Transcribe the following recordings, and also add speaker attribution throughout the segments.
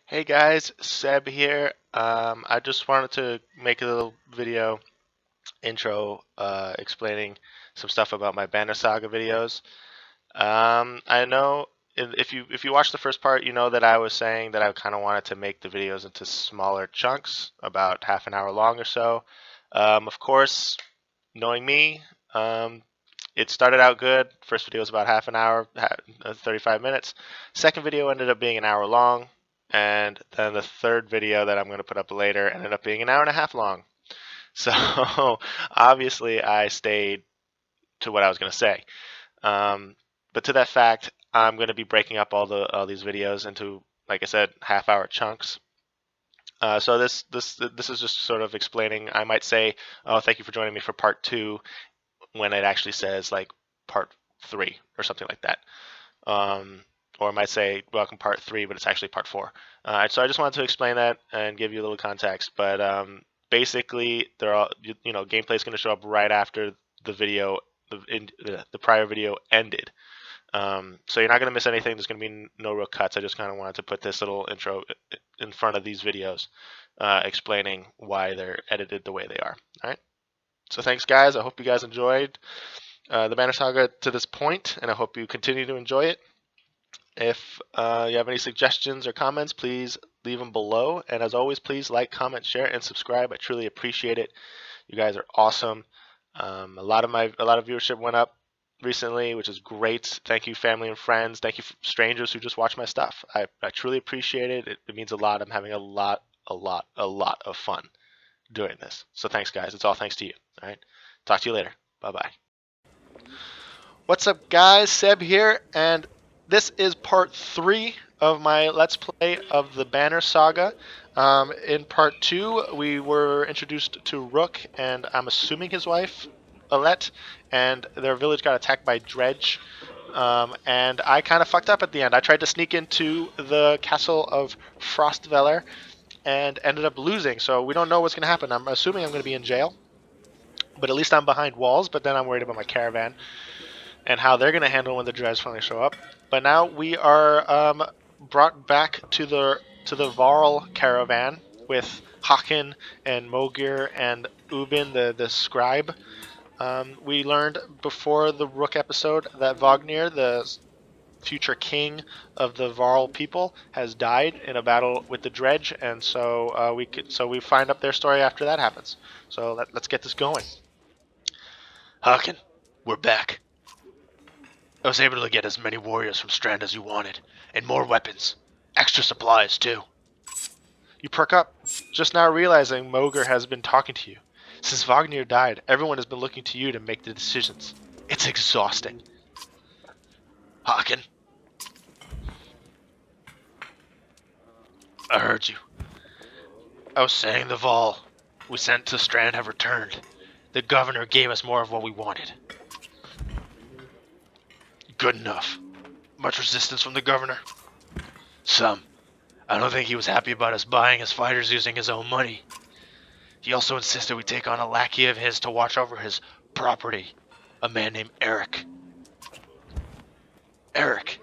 Speaker 1: Hey guys, Seb here. I just wanted to make a little video intro explaining some stuff about my Banner Saga videos. I know if you watch the first part, you know that I was saying that I kind of wanted to make the videos into smaller chunks, about half an hour long or so. Of course, knowing me, it started out good. First video was about half an hour, 35 minutes. Second video ended up being an hour long. And then the third video that I'm going to put up later ended up being an hour and a half long. So obviously I stayed to what I was going to say. Um, but to that fact, I'm going to be breaking up all these videos into, like I said, half-hour chunks. So this is just sort of explaining. I might say, "Oh, thank you for joining me for part two," when it actually says like part three or something like that. Um, or I might say welcome part three, but it's actually part four. So I just wanted to explain that and give you a little context. But basically, they're all gameplay is going to show up right after the video, the prior video ended. So you're not going to miss anything. There's going to be no real cuts. I just kind of wanted to put this little intro in front of these videos, explaining why they're edited the way they are. All right. So thanks, guys. I hope you guys enjoyed the Banner Saga to this point, and I hope you continue to enjoy it. If you have any suggestions or comments, please leave them below. And as always, please like, comment, share, and subscribe. I truly appreciate it. You guys are awesome. A lot of viewership went up recently, which is great. Thank you, family and friends. Thank you, strangers who just watch my stuff. I truly appreciate it. It means a lot. I'm having a lot of fun doing this. So thanks, guys. It's all thanks to you. All right. Talk to you later. Bye bye. What's up, guys? Seb here, and this is part 3 of my Let's Play of the Banner Saga. In part 2, we were introduced to Rook, and I'm assuming his wife, Alette, and their village got attacked by Dredge. And I kind of fucked up at the end. I tried to sneak into the castle of Frostveller and ended up losing, so we don't know what's going to happen. I'm assuming I'm going to be in jail, but at least I'm behind walls, but then I'm worried about my caravan and how they're going to handle when the Dredge finally show up. But now we are brought back to the Varl caravan with Hakon and Mogir and Ubin, the scribe. We learned before the Rook episode that Vognir, the future king of the Varl people, has died in a battle with the Dredge, and so we find up their story after that happens. So let's get this going.
Speaker 2: Hakon, we're back. I was able to get as many warriors from Strand as you wanted, and more weapons. Extra supplies, too.
Speaker 1: You perk up, just now realizing Mogr has been talking to you. Since Wagner died, everyone has been looking to you to make the decisions. It's exhausting.
Speaker 2: Hakon, I heard you. I was saying the Vol we sent to Strand have returned. The governor gave us more of what we wanted. Good enough. Much resistance from the governor? Some. I don't think he was happy about us buying his fighters using his own money. He also insisted we take on a lackey of his to watch over his property, a man named Eric. Eric.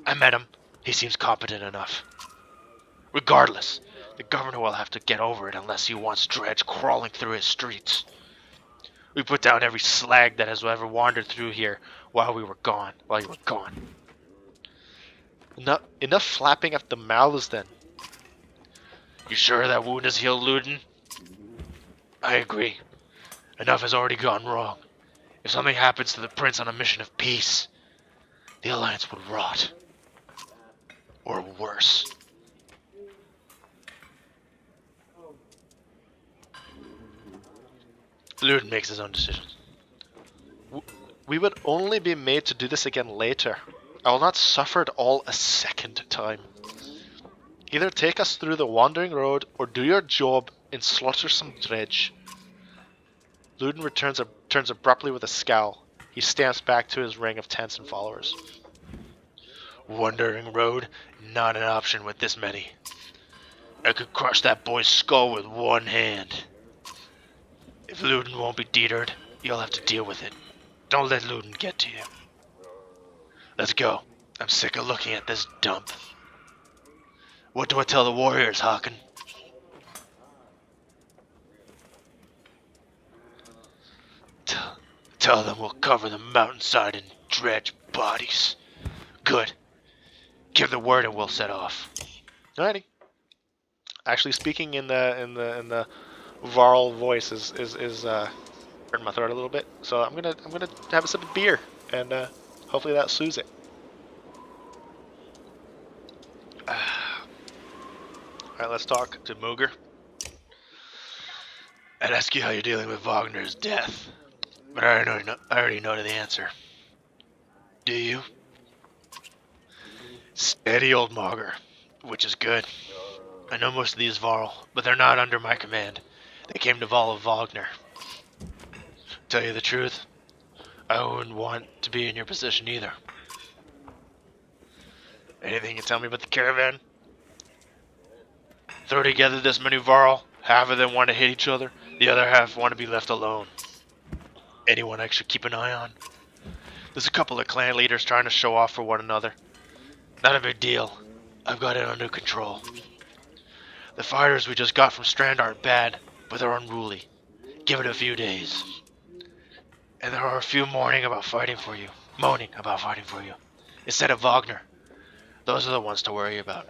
Speaker 2: I met him. He seems competent enough. Regardless, the governor will have to get over it unless he wants Dredge crawling through his streets. We put down every slag that has ever wandered through here while you were gone.
Speaker 1: Enough flapping at the mouths then.
Speaker 2: You sure that wound is healed, Luden? I agree. Enough has already gone wrong. If something happens to the prince on a mission of peace, the alliance would rot. Or worse. Luden makes his own decisions.
Speaker 1: We would only be made to do this again later. I will not suffer it all a second time. Either take us through the wandering road or do your job and slaughter some Dredge. Luden turns abruptly with a scowl. He stamps back to his ring of tents and followers.
Speaker 2: Wandering road? Not an option with this many. I could crush that boy's skull with one hand. If Luden won't be deterred, you'll have to deal with it. Don't let Luden get to you. Let's go. I'm sick of looking at this dump. What do I tell the warriors, Hakon? Tell, tell them we'll cover the mountainside in dredge bodies. Good. Give the word and we'll set off.
Speaker 1: Alrighty. Actually, speaking in the Varl voice is hurting my throat a little bit. So I'm gonna have a sip of beer, and hopefully that soothes it. All right, let's talk to Mooger.
Speaker 2: I'd ask you how you're dealing with Wagner's death, but I already know the answer. Do you? Steady old Mauger, which is good. I know most of these Varl, but they're not under my command. They came to follow Wagner. Tell you the truth, I wouldn't want to be in your position either. Anything you tell me about the caravan? Throw together this many Varl, half of them want to hit each other, the other half want to be left alone. Anyone I should keep an eye on? There's a couple of clan leaders trying to show off for one another. Not a big deal. I've got it under control. The fighters we just got from Strand aren't bad, but they're unruly. Give it a few days. And there are a few moaning about fighting for you. Moaning about fighting for you. Instead of Wagner. Those are the ones to worry about.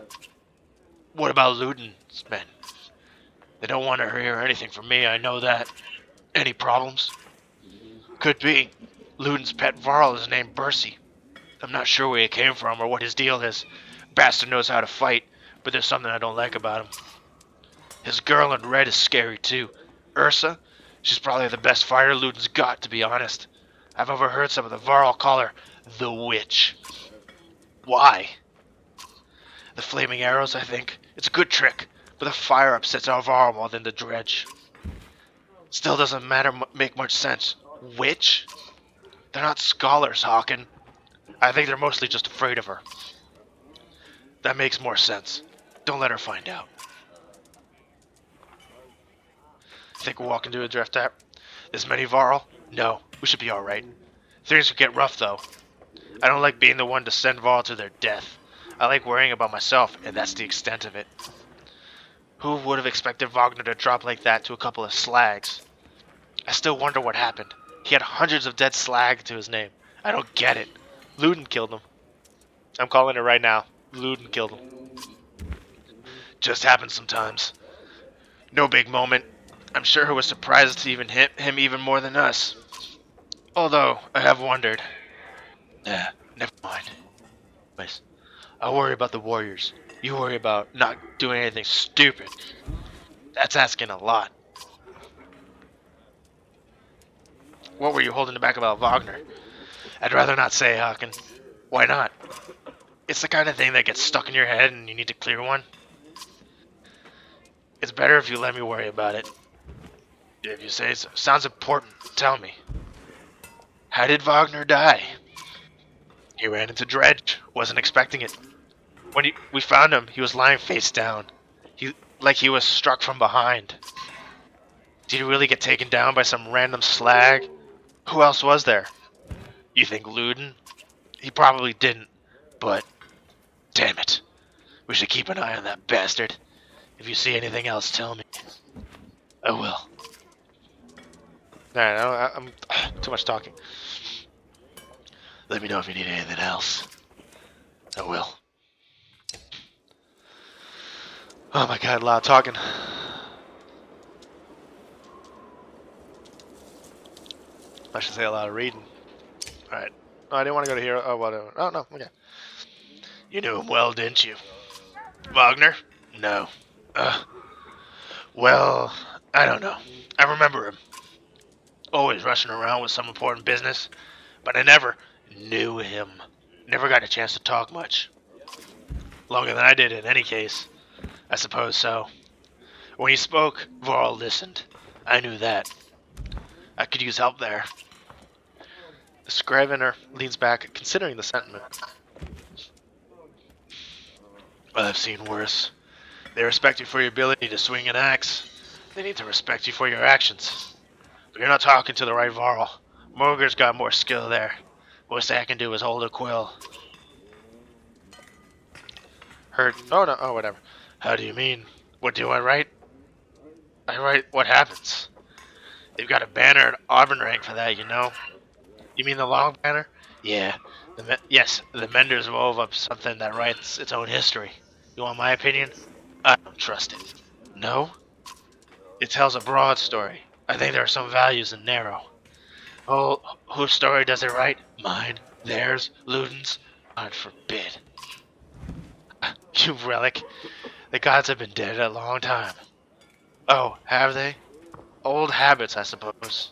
Speaker 2: What about Luden's men? They don't want to hear anything from me, I know that. Any problems? Could be. Luden's pet Varl is named Bercy. I'm not sure where he came from or what his deal is. Bastard knows how to fight, but there's something I don't like about him. His girl in red is scary too. Ursa? She's probably the best fighter Luden's got, to be honest. I've overheard some of the Varl call her the Witch. Why? The flaming arrows, I think. It's a good trick, but the fire upsets our Varl more than the dredge. Still doesn't make much sense. Witch? They're not scholars, Hakon. I think they're mostly just afraid of her. That makes more sense. Don't let her find out. Think we'll walk into a drift tap? This many Varl? No, we should be alright. Things could get rough though. I don't like being the one to send Varl to their death. I like worrying about myself, and that's the extent of it. Who would have expected Wagner to drop like that to a couple of slags? I still wonder what happened. He had hundreds of dead slag to his name. I don't get it. Luden killed him. I'm calling it right now. Luden killed him. Just happens sometimes. No big moment. I'm sure he was surprised to even hit him even more than us. Although, I have wondered. Nah, never mind. Anyways, I worry about the Warriors. You worry about not doing anything stupid. That's asking a lot. What were you holding back about Wagner? I'd rather not say, Hakon. Why not? It's the kind of thing that gets stuck in your head and you need to clear one. It's better if you let me worry about it. If you say so. Sounds important. Tell me. How did Wagner die? He ran into dredge. Wasn't expecting it. When we found him, he was lying face down. Like he was struck from behind. Did he really get taken down by some random slag? Who else was there? You think Luden? He probably didn't. But, damn it. We should keep an eye on that bastard. If you see anything else, tell me. I will.
Speaker 1: Alright, I'm too much talking.
Speaker 2: Let me know if you need anything else. I will.
Speaker 1: Oh my god, a lot of talking. I should say a lot of reading. Alright. Oh, I didn't want to go to Hero. Oh, whatever. Oh, no, okay.
Speaker 2: You knew him well, didn't you? Wagner? No. Well, I don't know. I remember him. Always rushing around with some important business, but I never knew him. Never got a chance to talk much. Longer than I did in any case. I suppose so. When he spoke, Varl listened. I knew that. I could use help there.
Speaker 1: The Scrivener leans back, considering the sentiment.
Speaker 2: I've seen worse. They respect you for your ability to swing an axe. They need to respect you for your actions. But you're not talking to the right Varl. Morger's got more skill there. Most I can do is hold a quill.
Speaker 1: heard. Oh no. Oh whatever.
Speaker 2: How do you mean? What do I write? I write what happens. They've got a banner at Auburn rank for that, you know.
Speaker 1: You mean the long banner?
Speaker 2: Yeah, yes, the Menders wove up something that writes its own history. You want my opinion? I don't trust it. No? It tells a broad story. I think there are some values in narrow. Oh, whose story does it write? Mine, theirs, Luden's? God forbid. You relic. The gods have been dead a long time. Oh, have they? Old habits, I suppose.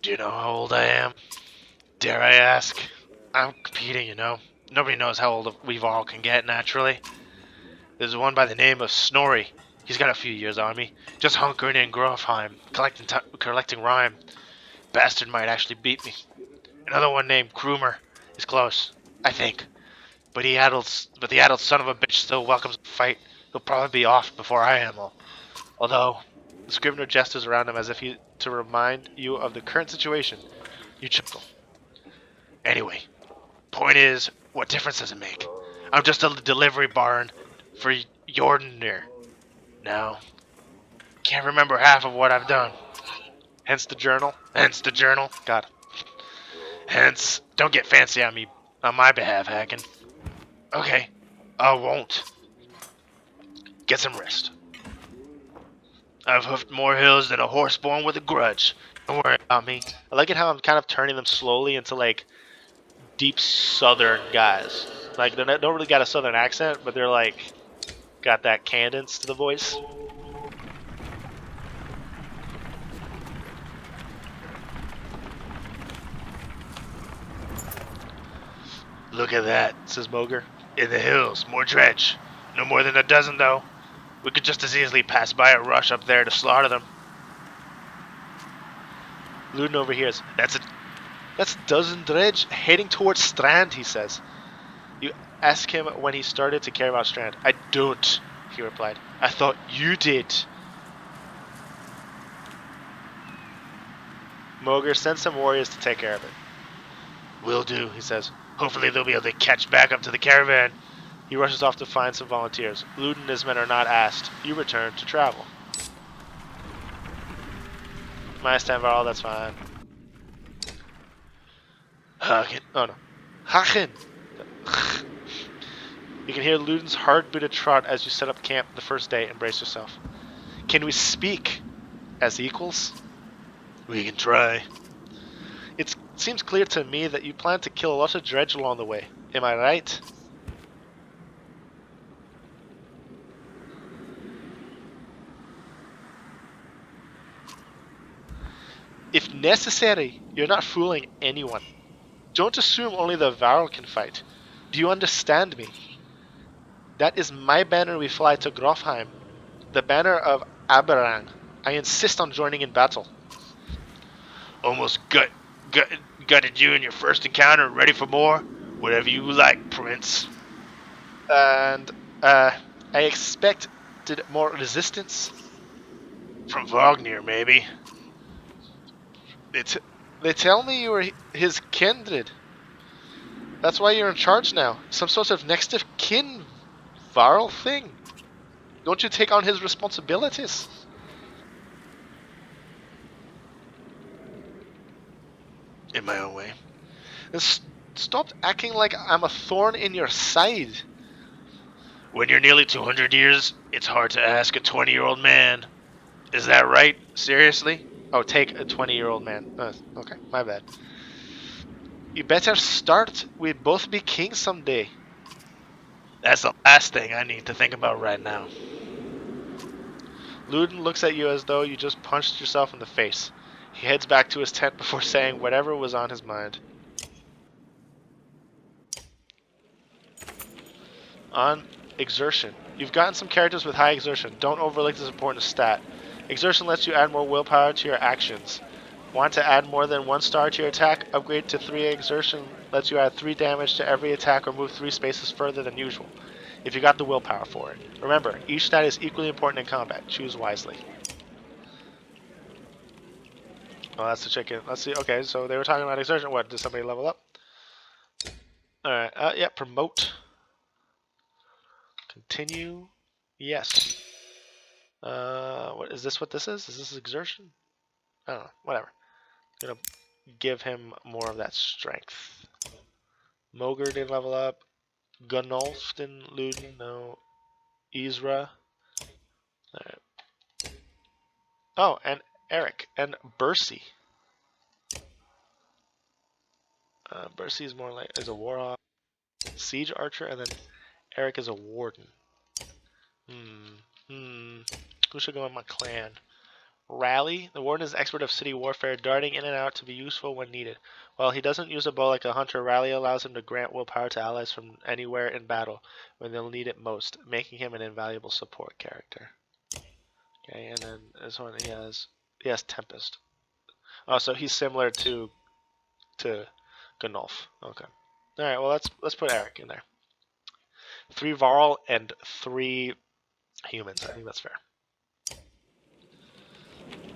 Speaker 2: Do you know how old I am? Dare I ask? I'm competing, you know. Nobody knows how old we've all can get naturally. There's one by the name of Snorri. He's got a few years on me. Just hunkering in Grofheim, collecting rhyme. Bastard might actually beat me. Another one named Krumer is close, I think. But the addled son of a bitch still welcomes a fight. He'll probably be off before I am. Although,
Speaker 1: The scrivener gestures around him as if to remind you of the current situation. You chuckle.
Speaker 2: anyway, point is, what difference does it make? I'm just a delivery barn for Jordanir. Now, can't remember half of what I've done.
Speaker 1: Hence the journal.
Speaker 2: Hence the journal.
Speaker 1: God.
Speaker 2: Hence, don't get fancy on me, on my behalf, Hakon. Okay, I won't. Get some rest. I've hoofed more hills than a horse born with a grudge. Don't worry about me.
Speaker 1: I like it how I'm kind of turning them slowly into like deep Southern guys. Like they don't really got a Southern accent, but they're like got that cadence to the voice.
Speaker 2: Look at that.
Speaker 1: Says Moger.
Speaker 2: In the hills, more dredge. No more than a dozen, though. We could just as easily pass by a rush up there to slaughter them.
Speaker 1: Luden overhears.
Speaker 2: That's a
Speaker 1: That's a dozen dredge heading towards Strand, he says. You ask him when he started to care about Strand. I don't, he replied. I thought you did. Moger sends some warriors to take care of it.
Speaker 2: will do, he says. Hopefully they'll be able to catch back up to the caravan.
Speaker 1: He rushes off to find some volunteers. Luden and his men are not asked. You return to travel. My stand Varl, that's fine.
Speaker 2: Hakon.
Speaker 1: Oh no. Hakon! You can hear Luden's hard-booted trot as you set up camp the first day and brace yourself. Can we speak as equals?
Speaker 2: We can try.
Speaker 1: It seems clear to me that you plan to kill a lot of dredge along the way. Am I right? If necessary, you're not fooling anyone. Don't assume only the Varl can fight. Do you understand me? That is my banner we fly to Grofheim. The banner of Aberrang. I insist on joining in battle.
Speaker 2: Almost gutted you in your first encounter. Ready for more? Whatever you like, Prince.
Speaker 1: And, I expected more resistance.
Speaker 2: From Wagner, maybe.
Speaker 1: They tell me you were his kindred. That's why you're in charge now. Some sort of next of kin Varl thing. Don't you take on his responsibilities?
Speaker 2: In my own way.
Speaker 1: And stop acting like I'm a thorn in your side.
Speaker 2: When you're nearly 200 years, it's hard to ask a 20-year-old man. Is that right? Seriously?
Speaker 1: Oh, take a 20-year-old man. Okay, my bad. You better start. We'd both be kings someday.
Speaker 2: That's the last thing I need to think about right now.
Speaker 1: Luden looks at you as though you just punched yourself in the face. He heads back to his tent before saying whatever was on his mind. On exertion. You've gotten some characters with high exertion. Don't overlook this important stat. Exertion lets you add more willpower to your actions. Want to add more than 1 star to your attack? Upgrade to 3 exertion lets you add 3 damage to every attack or move 3 spaces further than usual, if you got the willpower for it. Remember, each stat is equally important in combat. Choose wisely. Oh, that's the chicken. Let's see. Okay, so they were talking about exertion. What, did somebody level up? Alright, yeah, promote. Continue. Yes. What is this? What this is? Is this exertion? I don't know. Whatever. I'm gonna give him more of that strength. Moger didn't level up. Gunnulf didn't. Luden, no. Isra. Alright. Oh, and Eric and Bercy. Bercy is more like is a warhawk, siege archer, and then Eric is a warden. Who should go in my clan? Rally. The warden is expert of city warfare, darting in and out to be useful when needed. While he doesn't use a bow like a hunter, Rally allows him to grant willpower to allies from anywhere in battle when they'll need it most, making him an invaluable support character. Okay, and then this one he has Tempest. Oh, so he's similar to Gunnulf. Okay. All right. Well, let's put Eric in there. 3 Varl and 3 humans. I think that's fair.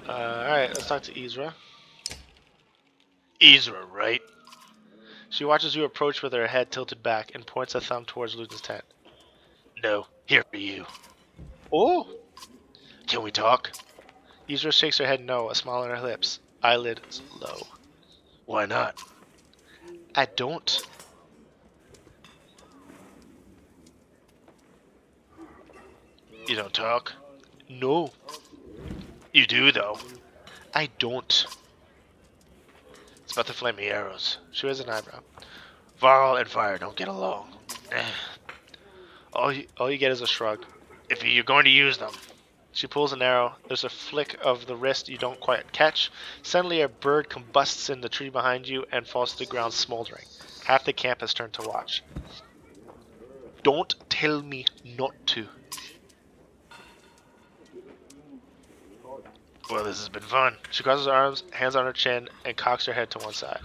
Speaker 1: All right. Let's talk to Isra.
Speaker 2: Isra, right?
Speaker 1: She watches you approach with her head tilted back and points a thumb towards Luden's tent.
Speaker 2: No, here for you.
Speaker 1: Oh!
Speaker 2: Can we talk?
Speaker 1: Isra shakes her head no, a smile on her lips. Eyelids low.
Speaker 2: Why not?
Speaker 1: I don't.
Speaker 2: You don't talk?
Speaker 1: No.
Speaker 2: You do, though.
Speaker 1: I don't.
Speaker 2: It's about the flaming arrows.
Speaker 1: She raises an eyebrow.
Speaker 2: Varl and fire don't get along.
Speaker 1: All you get is a shrug.
Speaker 2: If you're going to use them.
Speaker 1: She pulls an arrow. There's a flick of the wrist you don't quite catch. Suddenly a bird combusts in the tree behind you and falls to the ground smoldering. Half the camp has turned to watch. Don't tell me not to.
Speaker 2: Well, this has been fun.
Speaker 1: She crosses her arms, hands on her chin, and cocks her head to one side.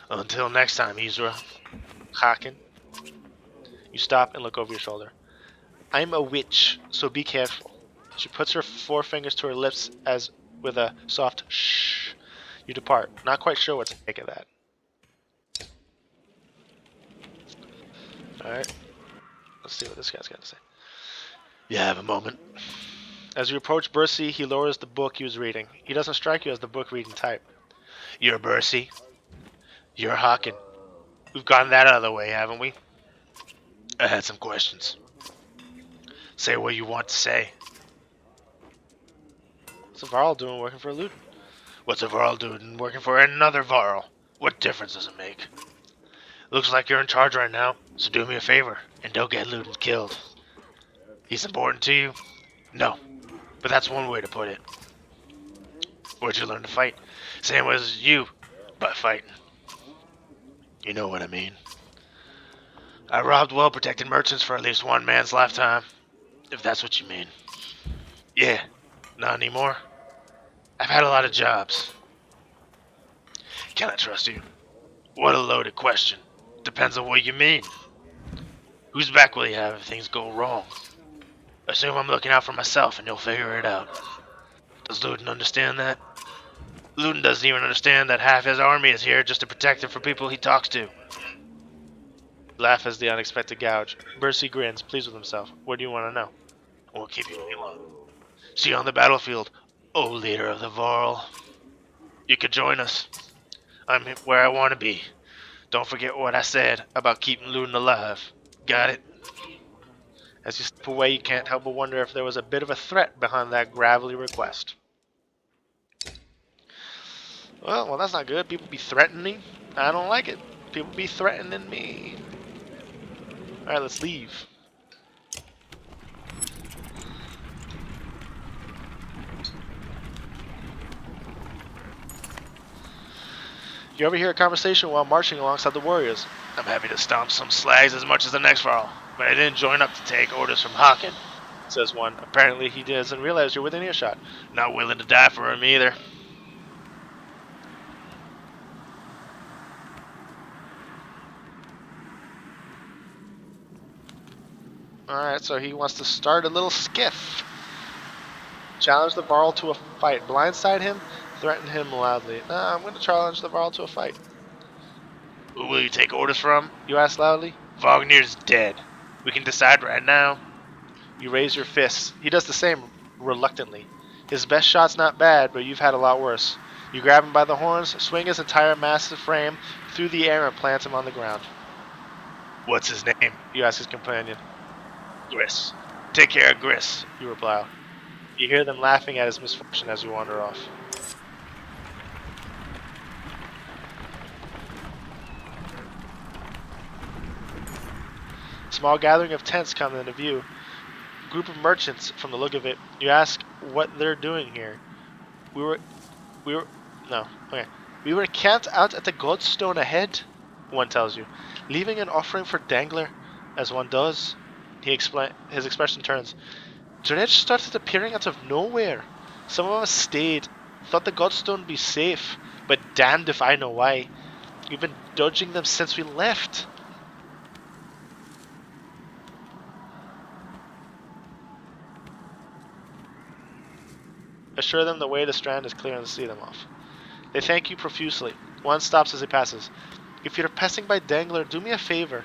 Speaker 2: Until next time, Isra.
Speaker 1: Hakon. You stop and look over your shoulder. I'm a witch, so be careful. She puts her forefingers to her lips as with a soft shh. You depart, not quite sure what to make of that. Alright. Let's see what this guy's got to say.
Speaker 2: You have a moment.
Speaker 1: As you approach Bercy, he lowers the book he was reading. He doesn't strike you as the book reading type.
Speaker 2: You're Bercy. You're Hakon. We've gotten that out of the way, haven't we? I had some questions. Say what you want to say.
Speaker 1: What's a Varl doing working for a Luden?
Speaker 2: What's a Varl doing working for another Varl? What difference does it make? Looks like you're in charge right now, so do me a favor and don't get Luden killed. He's important to you? No, but that's one way to put it. Where'd you learn to fight? Same as you, but fighting. You know what I mean. I robbed well-protected merchants for at least one man's lifetime, if that's what you mean. Yeah, not anymore. I've had a lot of jobs. Can I trust you? What a loaded question. Depends on what you mean. Whose back will you have if things go wrong? Assume I'm looking out for myself and you'll figure it out. Does Luden understand that? Luden doesn't even understand that half his army is here just to protect him from people he talks to.
Speaker 1: Laugh as the unexpected gouge. Bercy grins, pleased with himself. What do you want to know?
Speaker 2: Won't keep you any long. See you on the battlefield, O leader of the Varl. You could join us. I'm where I want to be. Don't forget what I said about keeping Luden alive. Got it?
Speaker 1: As you step away, you can't help but wonder if there was a bit of a threat behind that gravelly request. Well, that's not good. People be threatening. I don't like it. People be threatening me. Alright, let's leave. You overhear a conversation while marching alongside the warriors.
Speaker 2: I'm happy to stomp some slags as much as the next Varl, but I didn't join up to take orders from Hakon,
Speaker 1: Says one. Apparently he doesn't realize you're within earshot.
Speaker 2: Not willing to die for him either.
Speaker 1: Alright, so he wants to start a little skiff. Challenge the Varl to a fight. Blindside him, threaten him loudly. Nah, I'm going to challenge the Varl to a fight.
Speaker 2: Who will you take orders from?
Speaker 1: You ask loudly.
Speaker 2: Wagnir's dead. We can decide right now.
Speaker 1: You raise your fists. He does the same, reluctantly. His best shot's not bad, but you've had a lot worse. You grab him by the horns, swing his entire massive frame through the air, and plant him on the ground.
Speaker 2: What's his name?
Speaker 1: You ask his companion.
Speaker 2: Gris. Take care of Gris.
Speaker 1: You reply. You hear them laughing at his misfortune as you wander off. A small gathering of tents come into view. A group of merchants, from the look of it. You ask what they're doing here. We were, no, okay. We were camped out at the Godstone ahead, one tells you, leaving an offering for Dangler, as one does. His expression turns. Dredge started appearing out of nowhere. Some of us stayed, thought the Godstone would be safe, but damned if I know why. We've been dodging them since we left. Assure them the way to Strand is clear and see them off. They thank you profusely. One stops as he passes. If you're passing by Dangler, do me a favor.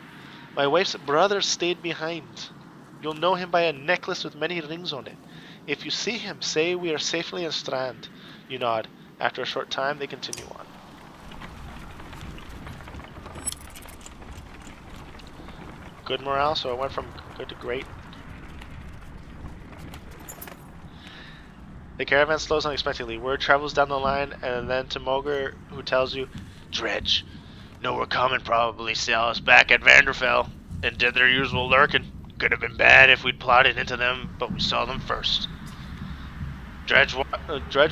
Speaker 1: My wife's brother stayed behind. You'll know him by a necklace with many rings on it. If you see him, say we are safely in Strand. You nod. After a short time, they continue on. Good morale, so it went from good to great. The caravan slows unexpectedly. Word travels down the line, and then to Moger, who tells you,
Speaker 2: Dredge. Know we're coming, probably saw us back at Vanderfell and did their usual lurking. Could have been bad if we'd plotted into them, but we saw them first.
Speaker 1: Dredge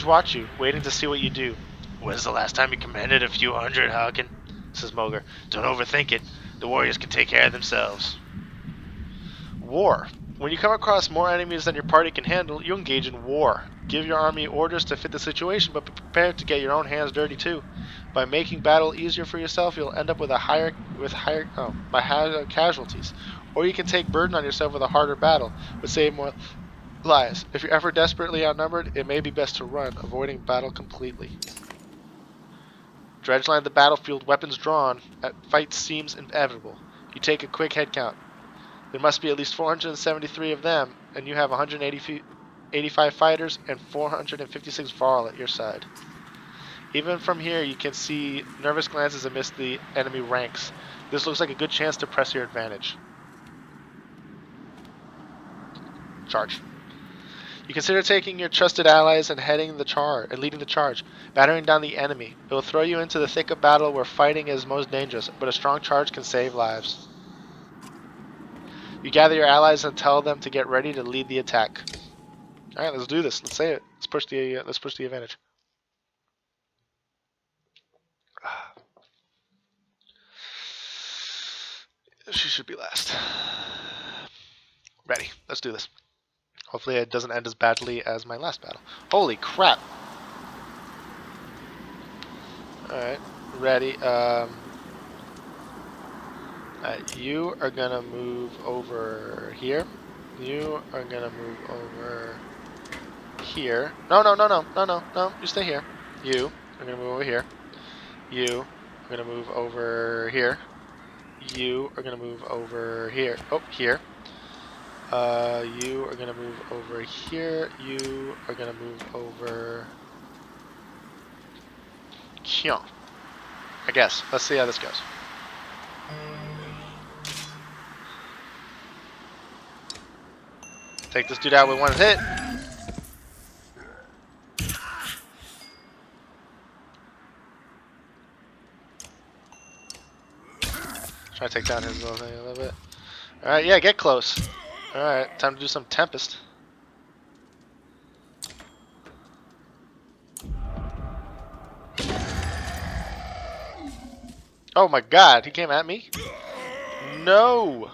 Speaker 1: watch you, waiting to see what you do.
Speaker 2: When's the last time you commanded a few hundred, Hakon?
Speaker 1: Says Moger.
Speaker 2: Don't overthink it. The warriors can take care of themselves.
Speaker 1: War. When you come across more enemies than your party can handle, you engage in war. Give your army orders to fit the situation, but be prepared to get your own hands dirty too. By making battle easier for yourself, you'll end up with higher casualties. Or you can take burden on yourself with a harder battle, but save more lives. If you're ever desperately outnumbered, it may be best to run, avoiding battle completely. Dredge line the battlefield, weapons drawn. Fight seems inevitable. You take a quick head count. There must be at least 473 of them, and you have 185 fighters and 456 Varl at your side. Even from here, you can see nervous glances amidst the enemy ranks. This looks like a good chance to press your advantage. Charge. You consider taking your trusted allies and leading the charge, battering down the enemy. It will throw you into the thick of battle where fighting is most dangerous, but a strong charge can save lives. You gather your allies and tell them to get ready to lead the attack. All right, let's do this. Let's say it. Let's push the advantage. She should be last. Ready. Let's do this. Hopefully it doesn't end as badly as my last battle. Holy crap. Alright. Ready. You are going to move over here. You are going to move over here. No. You stay here. You are going to move over here. You are going to move over here. You are going to move over here. Oh, here. You are going to move over here. You are going to move over here. I guess. Let's see how this goes. Take this dude out with one hit. Try to take down his little thing a little bit. Alright, yeah, get close. Alright, time to do some Tempest. Oh my god, he came at me? No!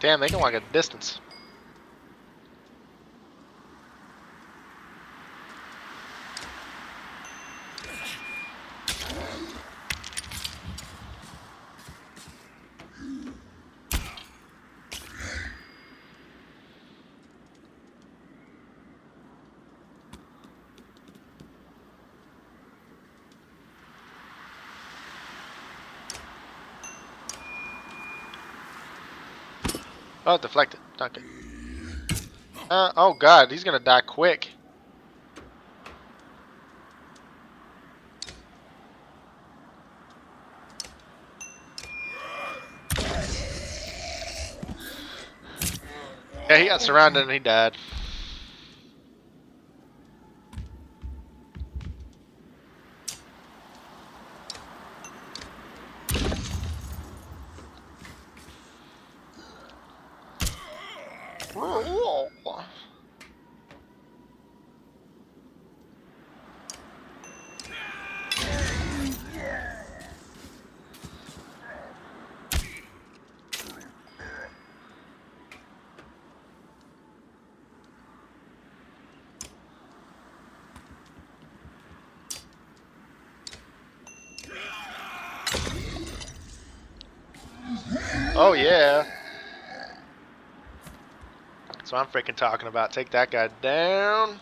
Speaker 1: Damn, they can walk a distance. Oh, deflected. Not good. Oh god, he's gonna die quick. Yeah, he got surrounded and he died. Oh yeah. That's what I'm freaking talking about. Take that guy down.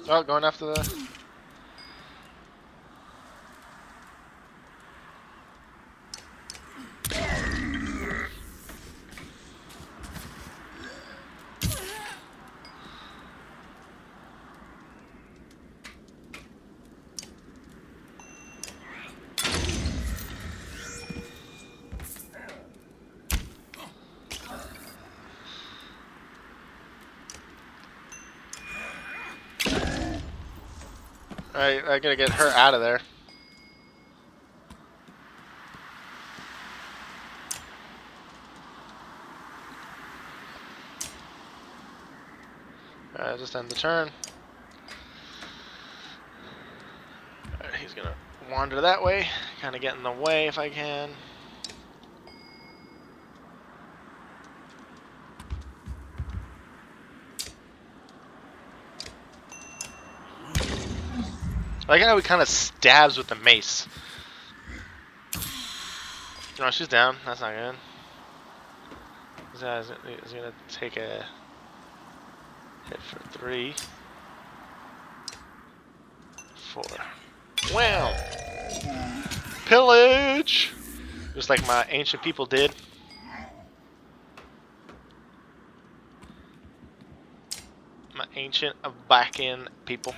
Speaker 1: Oh, going after the... Alright, I gotta get her out of there. Just end the turn. Alright, he's gonna wander that way. Kind of get in the way if I can. I like how he kind of stabs with the mace. No, she's down. That's not good. He's gonna take a hit for 3, 4. Wham! Pillage! Just like my ancient people did. My ancient Vacan people.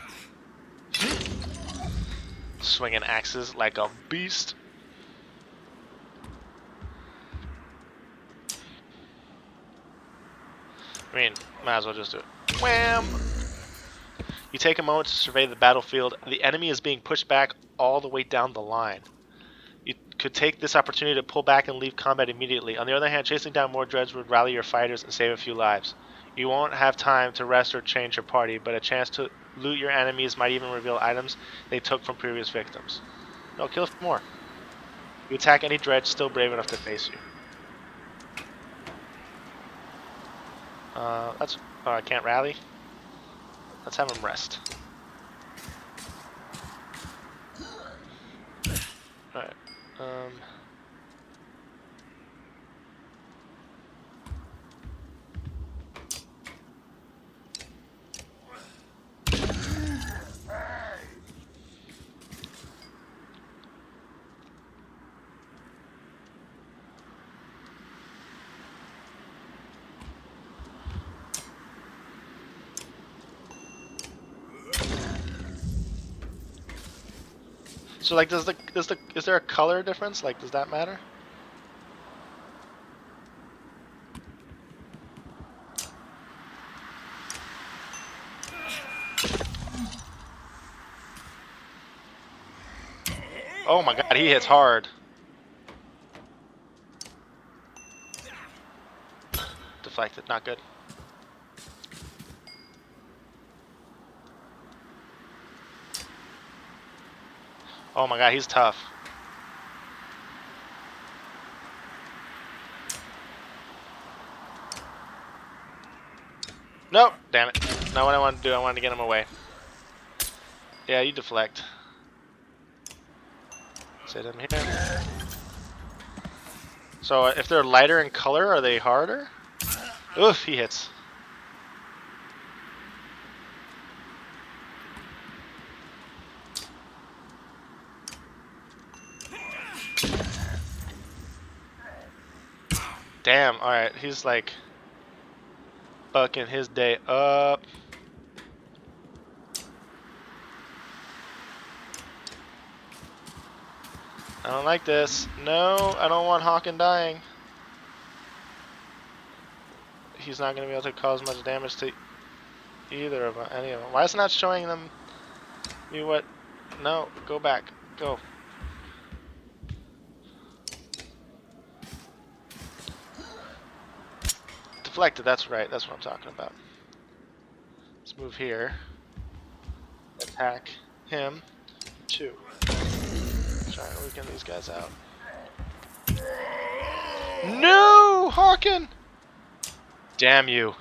Speaker 1: Swinging axes like a beast. I mean, might as well just do it. Wham! You take a moment to survey the battlefield. The enemy is being pushed back all the way down the line. You could take this opportunity to pull back and leave combat immediately. On the other hand, chasing down more dreads would rally your fighters and save a few lives. You won't have time to rest or change your party, but a chance to loot your enemies might even reveal items they took from previous victims. No, kill more. You attack any dread still brave enough to face you. That's... Oh, I can't rally? Let's have him rest. Alright. So like, is there a color difference? Like, does that matter? Oh my god, he hits hard. Deflected, not good. Oh my god, he's tough. Nope, damn it. Not what I wanted to do, I wanted to get him away. Yeah, you deflect. Sit him here. So if they're lighter in color, are they harder? Oof, he hits. Damn, alright, he's like bucking his day up. I don't like this. No, I don't want Hakon dying. He's not going to be able to cause much damage to either of them, any of them. Why is it not showing them me what? No, go back. Go. Deflected, that's right. That's what I'm talking about. Let's move here. Attack him. 2. Try and weaken these guys out. No! Hakon! Damn you.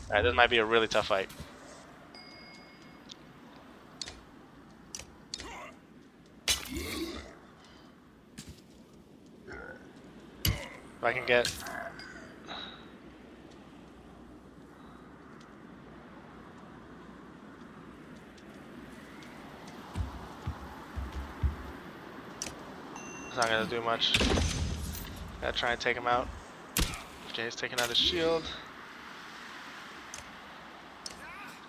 Speaker 1: Alright, this might be a really tough fight. If I can get... It's not gonna do much. Gotta try and take him out. Jay's taking out his shield.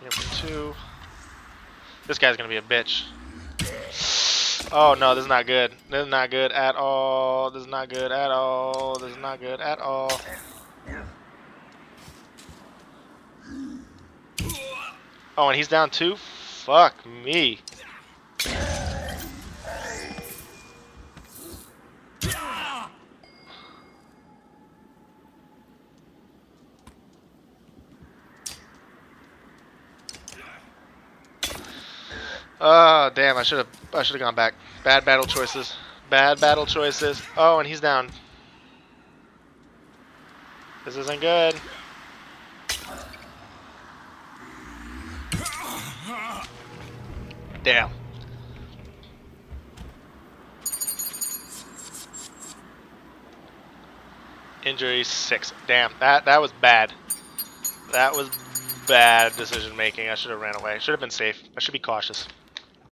Speaker 1: Here for 2. This guy's gonna be a bitch. Oh no, this is not good. This is not good at all. This is not good at all. This is not good at all. Oh, and he's down 2? Fuck me. Oh, damn, I should have gone back. Bad battle choices. Bad battle choices. Oh, and he's down. This isn't good. Damn. Injury 6. Damn, that was bad. That was bad decision making. I should have ran away. Should have been safe. I should be cautious.